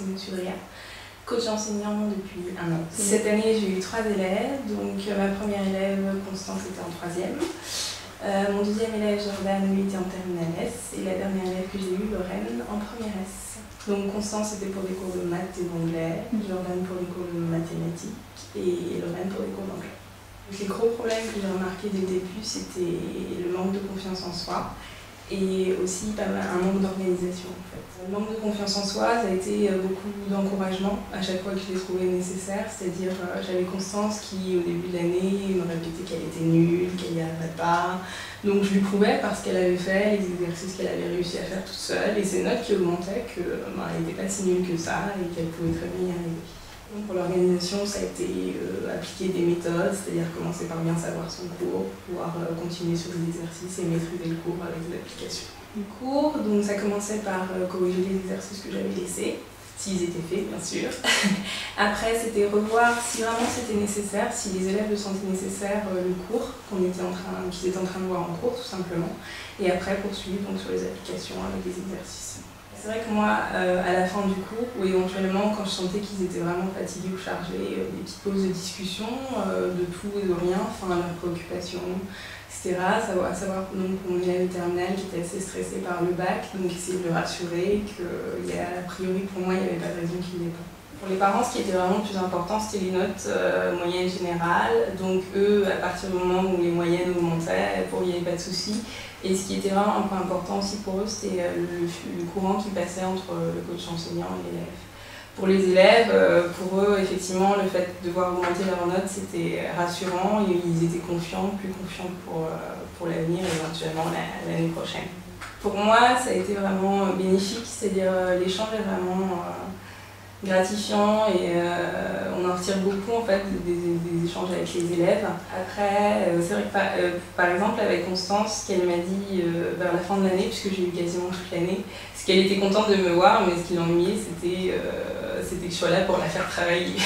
Christine Sudria, coach enseignant depuis 1 an. Cette année, j'ai eu 3 élèves. Donc, ma première élève, Constance, était en 3e. Mon deuxième élève, Jordan, lui, était en terminale S. Et la dernière élève que j'ai eue, Lorraine, en première S. Donc, Constance, c'était pour des cours de maths et d'anglais. Jordan pour des cours de mathématiques. Et Lorraine pour des cours d'anglais. Les gros problèmes que j'ai remarqués dès le début, c'était le manque de confiance en soi. Et aussi un manque d'organisation en fait. Le manque de confiance en soi, ça a été beaucoup d'encouragement à chaque fois que je l'ai trouvé nécessaire, c'est-à-dire j'avais Constance qui au début de l'année me répétait qu'elle était nulle, qu'elle n'y arriverait pas, donc je lui prouvais parce qu'elle avait fait les exercices qu'elle avait réussi à faire toute seule et ses notes qui augmentaient qu'elle n'était pas si nulle que ça et qu'elle pouvait très bien y arriver. Donc pour l'organisation, ça a été appliquer des méthodes, c'est-à-dire commencer par bien savoir son cours, pouvoir continuer sur les exercices et maîtriser le cours avec l'application. Le cours, donc ça commençait par corriger les exercices que j'avais laissés, s'ils étaient faits bien sûr. Après, c'était revoir si vraiment c'était nécessaire, si les élèves le sentaient nécessaire, le cours qu'ils étaient en train de voir en cours tout simplement. Et après, poursuivre donc, sur les applications avec des exercices. C'est vrai que moi, à la fin du cours, ou éventuellement quand je sentais qu'ils étaient vraiment fatigués ou chargés, des petites pauses de discussion, de tout et de rien, enfin leurs préoccupations, etc. Savoir donc, pour mon élève terminale qui était assez stressé par le bac, donc essayer de le rassurer qu'a priori pour moi il n'y avait pas de raison qu'il n'ait pas. Pour les parents, ce qui était vraiment le plus important, c'était les notes moyennes générales. Donc eux, à partir du moment où les moyennes augmentaient, il n'y avait pas de souci. Et ce qui était vraiment un point important aussi pour eux, c'était le courant qui passait entre le coach enseignant et l'élève. Pour les élèves, pour eux, effectivement, le fait de voir augmenter leurs notes, c'était rassurant. Et ils étaient confiants, plus confiants pour l'avenir et éventuellement l'année prochaine. Pour moi, ça a été vraiment bénéfique, c'est-à-dire l'échange est vraiment gratifiant et on en retire beaucoup en fait des échanges avec les élèves. Après, c'est vrai que par exemple avec Constance, ce qu'elle m'a dit vers la fin de l'année, puisque j'ai eu quasiment toute l'année, c'est qu'elle était contente de me voir, mais ce qui l'ennuyait, c'était que je sois là pour la faire travailler.